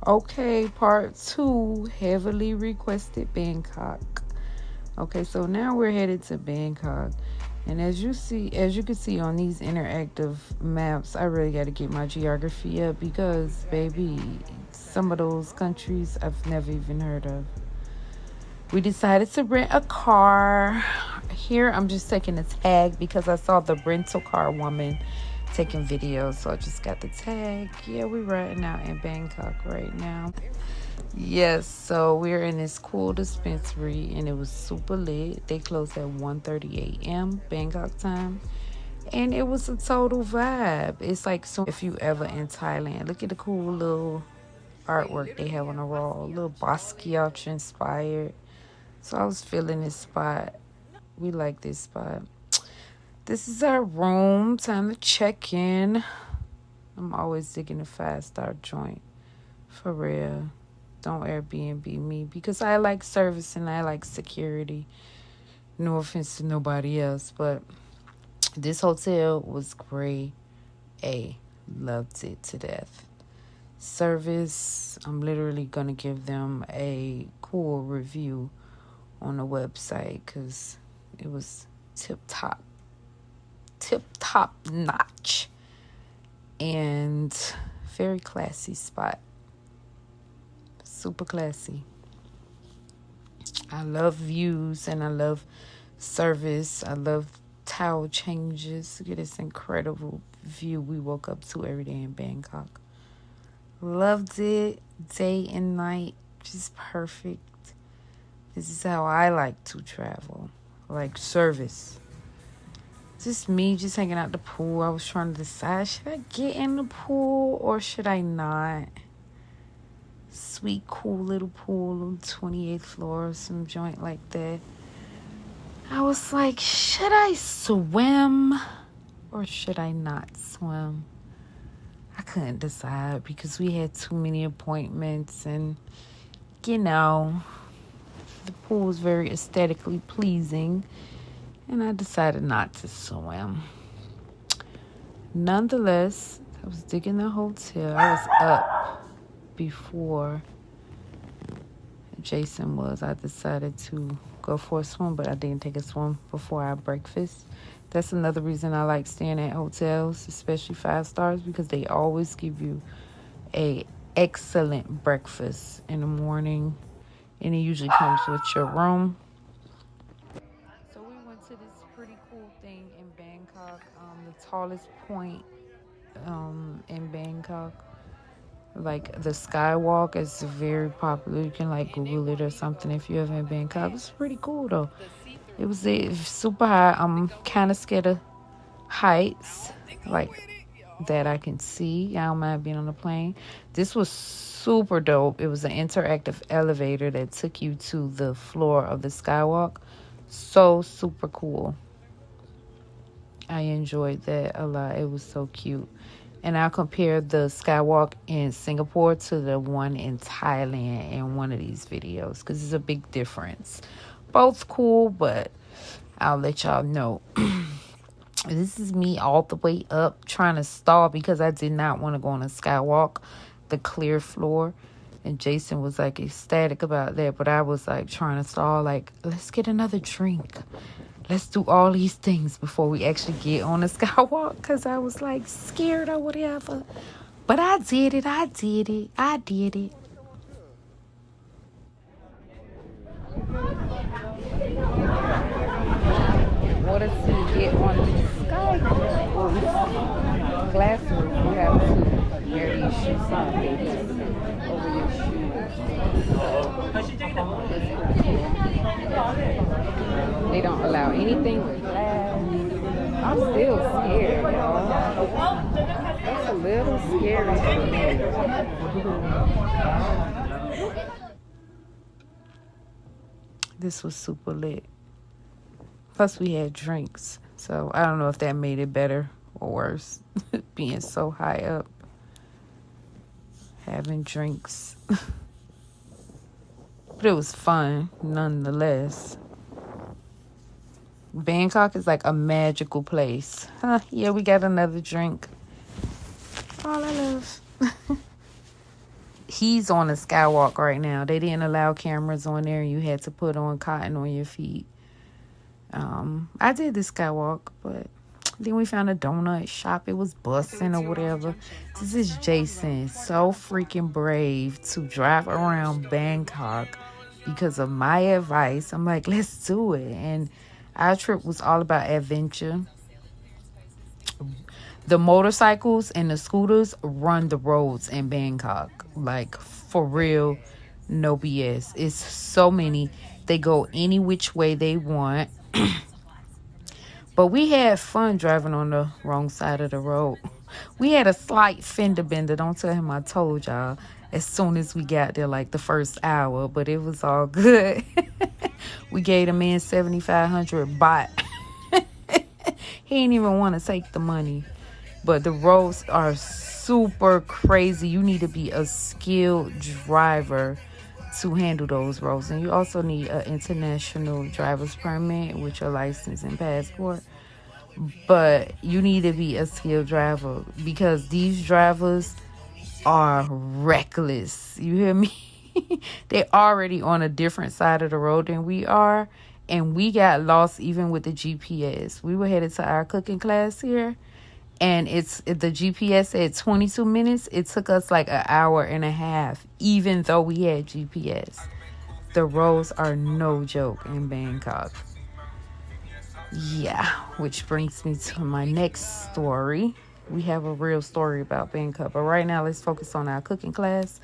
Okay, part two, heavily requested Bangkok. Okay, so now we're headed to Bangkok. And as you can see on these interactive maps, I really got to get my geography up because, baby, some of those countries I've never even heard of. We decided to rent a car. Here, I'm just taking a tag because I saw the rental car woman taking videos, so I just got the tag. Yeah, we're riding out in Bangkok right now. Yes, so we're in this cool dispensary and it was super lit. They closed at 1:30 a.m. Bangkok time. And it was a total vibe. It's like so if you ever in Thailand. Look at the cool little artwork they have on the wall. A little Basquiat inspired. So I was feeling this spot. We like this spot. This is our room. Time to check in. I'm always digging a 5-star joint. For real. Don't Airbnb me because I like service and I like security. No offense to nobody else, but this hotel was great. Loved it to death. Service, I'm literally going to give them a cool review on the website because it was tip top notch, and very classy spot. Super classy. I love views and I love service. I love towel changes. Look at this incredible view we woke up to every day in Bangkok. Loved it. Day and night. Just perfect. This is how I like to travel. Like service. Just me just hanging out the pool. I was trying to decide, should I get in the pool or should I not? Sweet, cool little pool on 28th floor or some joint like that. I was like, should I swim or should I not swim? I couldn't decide because we had too many appointments and, you know, the pool was very aesthetically pleasing and I decided not to swim. Nonetheless, I was digging the hotel. I was up before Jason was. I decided to go for a swim, but I didn't take a swim before our breakfast. That's another reason I like staying at hotels, especially 5 stars, because they always give you a excellent breakfast in the morning, and it usually comes with your room. So we went to this pretty cool thing in Bangkok, the tallest point in Bangkok. Like the skywalk is very popular. You can like Google it or something if you ever in Bangkok. It's pretty cool though. It was super high. I'm kind of scared of heights like that I can see. I don't mind being on a plane. This was super dope. It was an interactive elevator that took you to the floor of the skywalk. So super cool. I enjoyed that a lot. It was so cute. And I'll compare the skywalk in Singapore to the one in Thailand in one of these videos because it's a big difference. Both cool, but I'll let y'all know. This is me all the way up trying to stall because I did not want to go on a skywalk, the clear floor. And Jason was like ecstatic about that, but I was like trying to stall, like, let's get another drink. Let's do all these things before we actually get on the skywalk because I was like scared or whatever. But I did it. In order to get on the sky glasses, you have to wear these shoes on over your shoes. They don't allow anything with glass. I'm still scared, y'all. That's a little scary for me. This was super lit. Plus we had drinks. So I don't know if that made it better or worse. Being so high up. Having drinks. But it was fun nonetheless. Bangkok is like a magical place. Yeah, we got another drink. All I love. he's on a skywalk right now. They didn't allow cameras on there. You had to put on cotton on your feet. I did the skywalk, but then we found a donut shop. It was busting or whatever. This is Jason, so freaking brave to drive around Bangkok because of my advice. I'm like, let's do it. And our trip was all about adventure. The motorcycles and the scooters run the roads in Bangkok. Like, for real, no BS. It's so many. They go any which way they want. But we had fun driving on the wrong side of the road. We had a slight fender bender. Don't tell him I told y'all. As soon as we got there, like the first hour. But it was all good. We gave the man 7,500 baht. He didn't even want to take the money. But the roads are super crazy. You need to be a skilled driver to handle those roads. And you also need an international driver's permit with your license and passport. But you need to be a skilled driver because these drivers are reckless. You hear me? They're already on a different side of the road than we are. And we got lost even with the GPS. We were headed to our cooking class here. And the GPS said 22 minutes. It took us like an hour and a half, even though we had GPS. The roads are no joke in Bangkok. Yeah, which brings me to my next story. We have a real story about Bangkok. But right now, let's focus on our cooking class.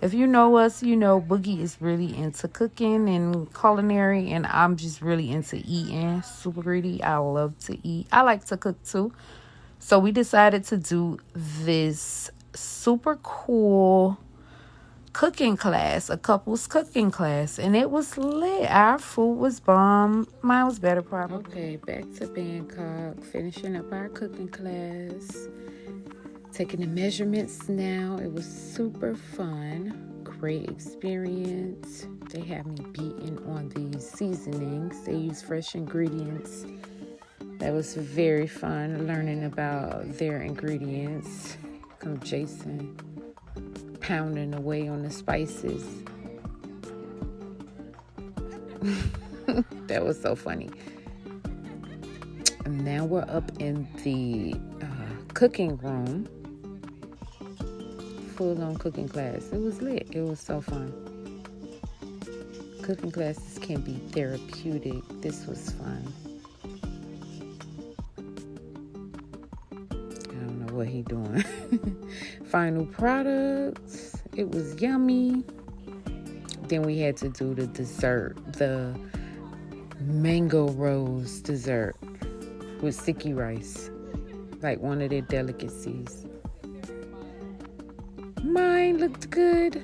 If you know us, you know Boogie is really into cooking and culinary. And I'm just really into eating. Super greedy. I love to eat. I like to cook too. So we decided to do this super cool cooking class, a couple's cooking class, and it was lit. Our food was bomb. Mine was better probably. Okay, back to Bangkok, finishing up our cooking class, taking the measurements now. It was super fun, great experience. They had me beating on these seasonings. They use fresh ingredients. That was very fun, learning about their ingredients. Come Jason pounding away on the spices. That was so funny. And now we're up in the cooking room. Full-on cooking class. It was lit. It was so fun. Cooking classes can be therapeutic. This was fun. What he doing. Final products. It was yummy. Then we had to do the dessert, the mango rose dessert with sticky rice, like one of their delicacies. Mine looked good.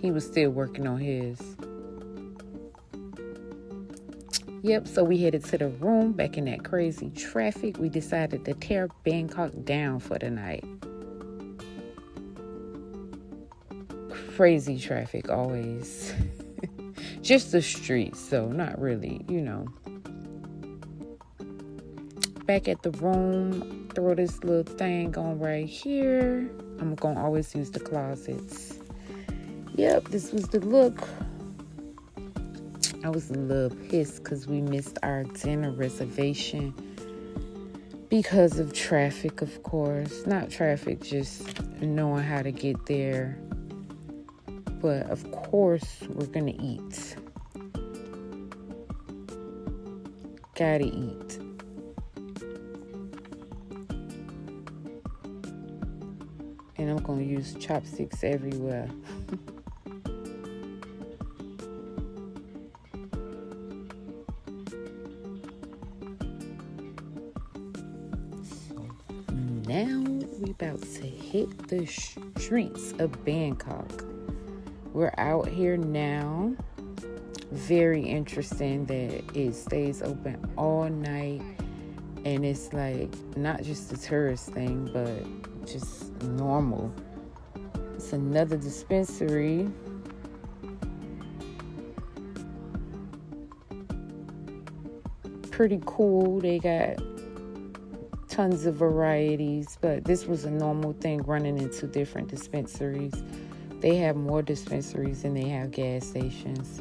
He was still working on his. Yep, so we headed to the room back in that crazy traffic. We decided to tear Bangkok down for the night. Crazy traffic always. Just the streets, so not really, Back at the room, throw this little thing on right here. I'm going to always use the closets. Yep, this was the look. I was a little pissed because we missed our dinner reservation because of traffic, of course. Not traffic, just knowing how to get there. But, of course, we're going to eat. Gotta eat. And I'm going to use chopsticks everywhere. Now we about to hit the streets of Bangkok. We're out here now. Very interesting that it stays open all night. And it's like not just a tourist thing, but just normal. It's another dispensary. Pretty cool. They got tons of varieties, but this was a normal thing, running into different dispensaries. They have more dispensaries than they have gas stations.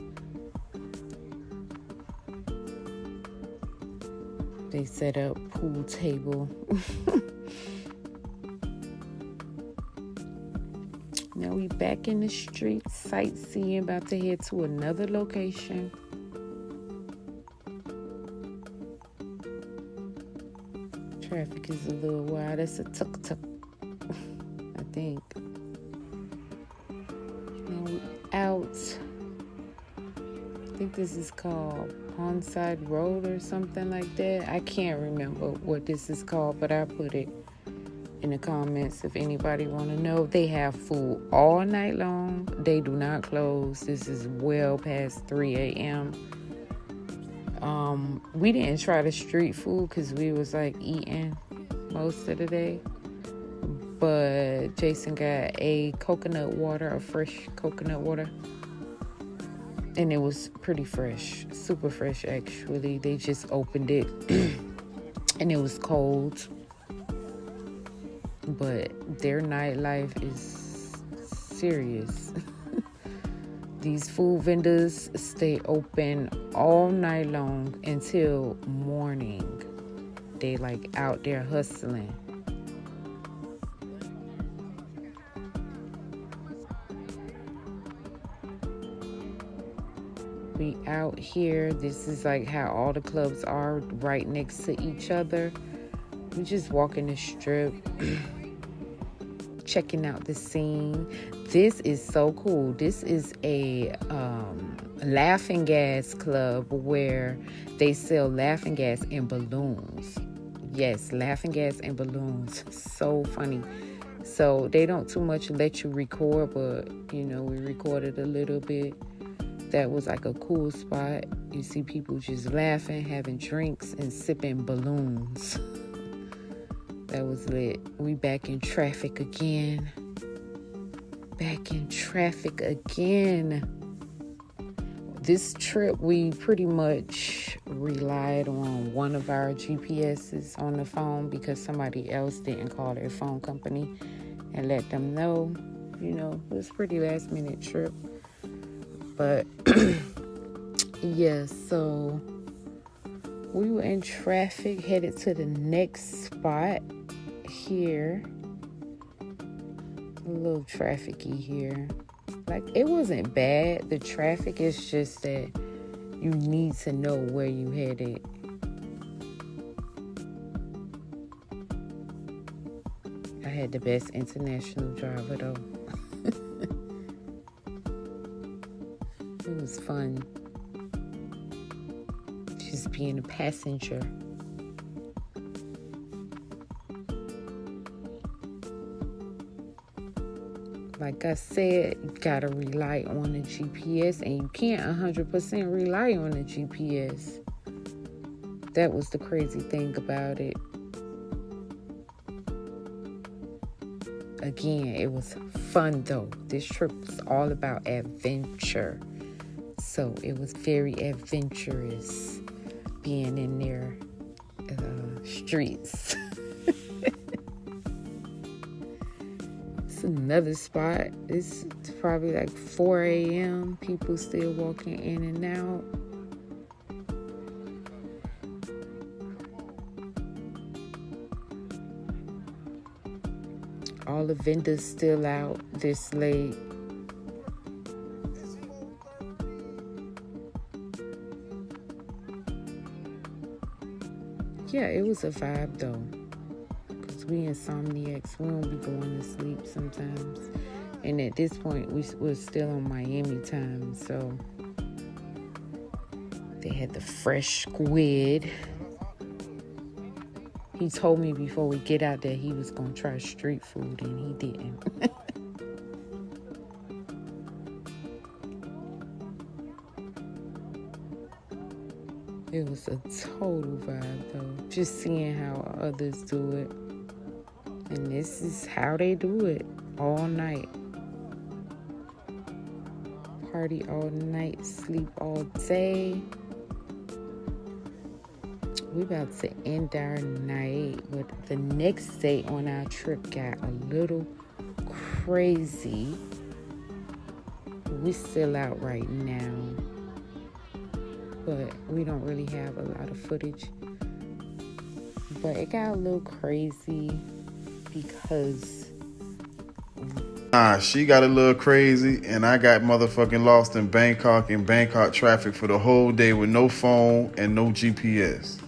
They set up pool table. Now we back in the streets, sightseeing, about to head to another location. Traffic is a little wild. That's a tuk-tuk, I think. Now we out. I think this is called Ponside Road or something like that. I can't remember what this is called, but I put it in the comments if anybody want to know. They have food all night long. They do not close. This is well past 3 a.m. We didn't try the street food because we was like eating most of the day. But Jason got a coconut water, a fresh coconut water. And it was pretty fresh, super fresh actually. They just opened it and it was cold. But their nightlife is serious. These food vendors stay open all night long until morning. They like out there hustling. We out here. This is like how all the clubs are right next to each other. We just walking the strip, checking out the scene. This is so cool. This is a laughing gas club where they sell laughing gas and balloons. Yes, laughing gas and balloons. So funny. So they don't too much let you record, but you know, we recorded a little bit. That was like a cool spot. You see people just laughing, having drinks, and sipping balloons. That was lit. We back in traffic again. Back in traffic again. This trip, we pretty much relied on one of our GPSs on the phone because somebody else didn't call their phone company and let them know. You know, it was a pretty last minute trip. But, yeah, so we were in traffic, headed to the next spot here. A little trafficy here. Like, it wasn't bad. The traffic is just that you need to know where you headed. I had the best international driver, though. It was fun. Just being a passenger. Like I said, you gotta rely on the GPS, and you can't 100% rely on the GPS. That was the crazy thing about it. Again, it was fun though. This trip was all about adventure. So it was very adventurous being in their streets. It's another spot. It's probably like 4 a.m. People still walking in and out. All the vendors still out this late. Yeah, it was a vibe though. Because we insomniacs, we don't be going to sleep sometimes. And at this point, we're still on Miami time. So they had the fresh squid. He told me before we get out there he was going to try street food, and he didn't. It was a total vibe, though. Just seeing how others do it. And this is how they do it. All night. Party all night, sleep all day. We about to end our night, but the next day on our trip got a little crazy. We're still out right now, but we don't really have a lot of footage. But it got a little crazy because she got a little crazy, and I got motherfucking lost in Bangkok traffic for the whole day with no phone and no GPS.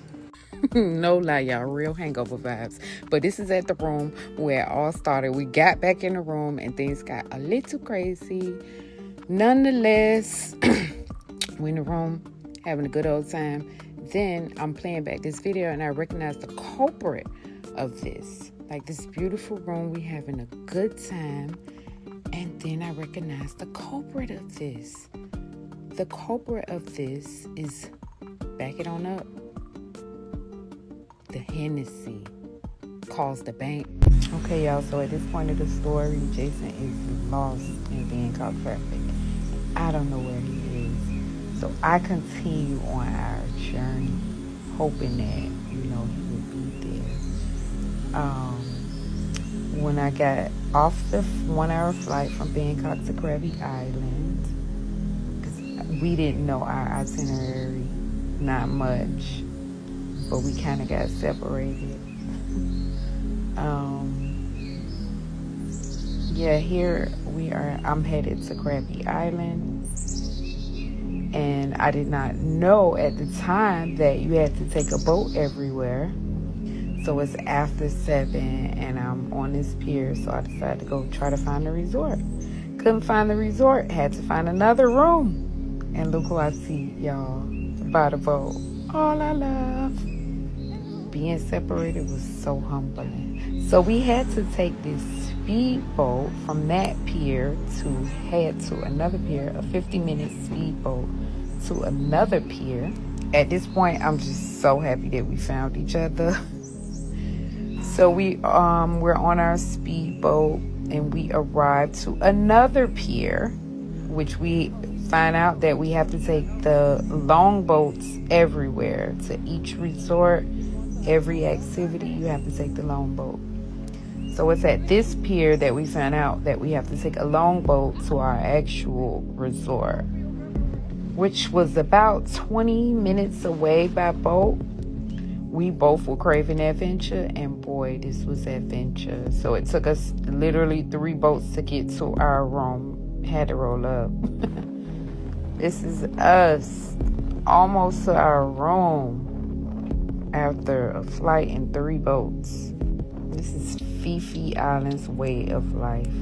no lie, y'all, real hangover vibes. But this is at the room where it all started. We got back in the room and things got a little crazy. Nonetheless, we in the room having a good old time. Then I'm playing back this video and I recognize the culprit of this. Like, this beautiful room, we having a good time. And then I recognize the culprit of this. The culprit of this is, back it on up, the Hennessy caused the bank. Okay, y'all, so at this point of the story, Jason is lost in Bangkok traffic. I don't know where he is. So I continue on our journey, hoping that, he would be there. When I got off the 1-hour flight from Bangkok to Krabi Island, because we didn't know our itinerary, not much, but we kind of got separated. Here we are. I'm headed to Krabi Island, and I did not know at the time that you had to take a boat everywhere. So it's after 7 and I'm on this pier, so I decided to go try to find a resort. Couldn't find the resort, had to find another room. And look who I see, y'all, by the boat. All I love. Being separated was so humbling. So we had to take this speedboat from that pier to head to another pier, a 50-minute speedboat to another pier. At this point, I'm just so happy that we found each other. So we're on our speedboat and we arrived to another pier, which we find out that we have to take the longboats everywhere. To each resort, every activity, you have to take the longboat. So it's at this pier that we found out that we have to take a longboat to our actual resort, which was about 20 minutes away by boat. We both were craving adventure, and boy, this was adventure. So it took us literally 3 boats to get to our room. Had to roll up. This is us almost to our room after a flight in 3 boats. This is Phiphi Island's way of life.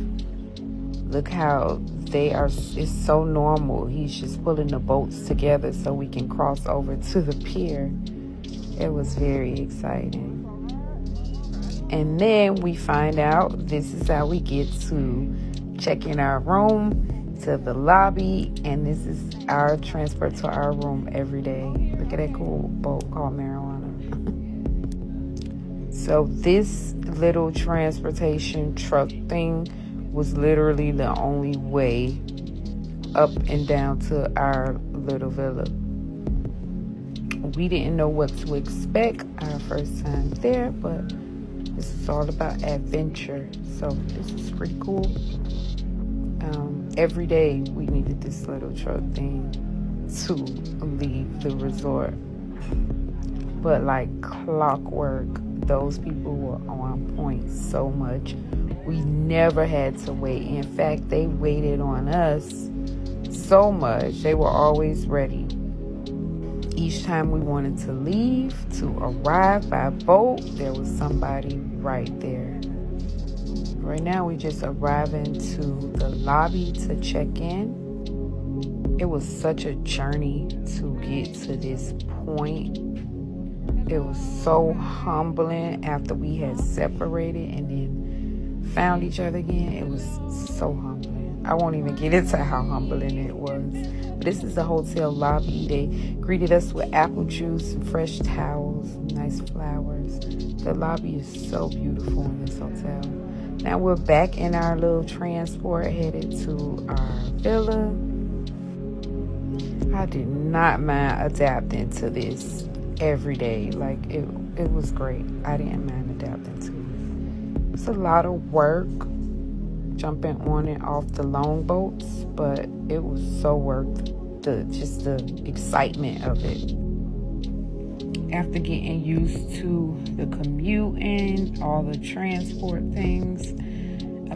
Look how it's so normal. He's just pulling the boats together so we can cross over to the pier. It was very exciting. And then we find out this is how we get to check in our room, to the lobby, and this is our transfer to our room every day. Look at that cool boat called Marijuana. So this little transportation truck thing was literally the only way up and down to our little villa. We didn't know what to expect our first time there, but this is all about adventure. So this is pretty cool. Every day we needed this little truck thing to leave the resort. But like clockwork, those people were on point so much. We never had to wait. In fact, they waited on us so much. They were always ready. Each time we wanted to leave, to arrive by boat, there was somebody right there. Right now, we just arriving to the lobby to check in. It was such a journey to get to this point. It was so humbling after we had separated and then found each other again. It was so humbling. I won't even get into how humbling it was. But this is the hotel lobby. They greeted us with apple juice and fresh towels, nice flowers. The lobby is so beautiful in this hotel. Now we're back in our little transport headed to our villa. I did not mind adapting to this every day. Like, it was great. I didn't mind adapting to it. It's a lot of work jumping on and off the long boats, but it was so worth the excitement of it. After getting used to the commuting, all the transport things,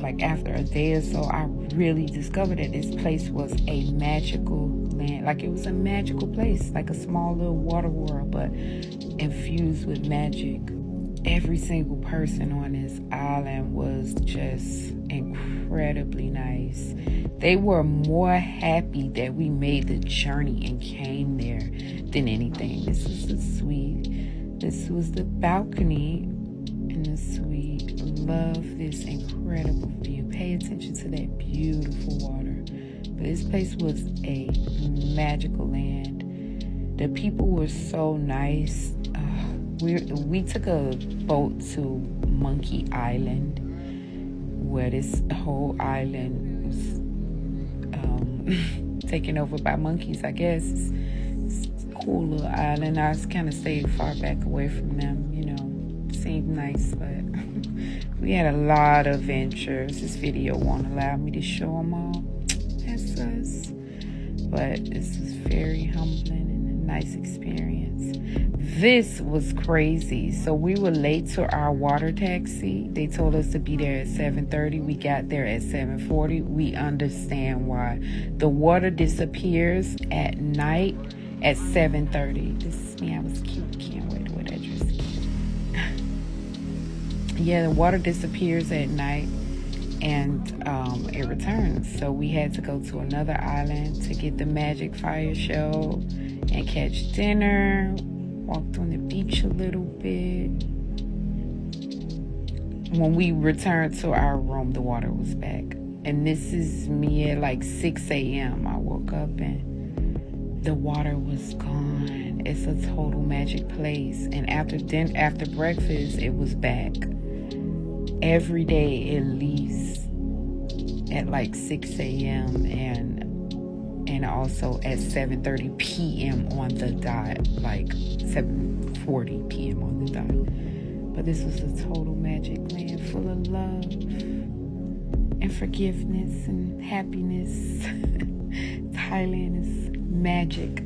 like after a day or so, I really discovered that this place was a magical land. Like, it was a magical place, like a small little water world, but infused with magic. Every single person on this island was just incredibly nice. They were more happy that we made the journey and came there than anything. This was the suite. This was the balcony in the suite. Love this incredible view. Pay attention to that beautiful water. But this place was a magical land. The people were so nice. We took a boat to Monkey Island, where this whole island was taken over by monkeys, I guess. It's a cool little island. I kind of stayed far back away from them, you know. Seemed nice, but we had a lot of adventures. This video won't allow me to show them all. That's us. But this was very humbling and a nice experience. This was crazy. So we were late to our water taxi. They told us to be there at 7:30. We got there at 7:40. We understand why. The water disappears at night at 7:30. This is me. I was cute. Can't wait to wear that dress. Yeah, the water disappears at night and it returns. So we had to go to another island to get the magic fire show and catch dinner. Walked on the beach a little bit. When we returned to our room, the water was back. And this is me at like 6 a.m. I woke up and the water was gone. It's a total magic place. And after breakfast, it was back. Every day at least at like 6 a.m. and also at 7:30 p.m. on the dot, like 7:40 p.m. on the dot. But this was a total magic land full of love and forgiveness and happiness. Thailand is magic.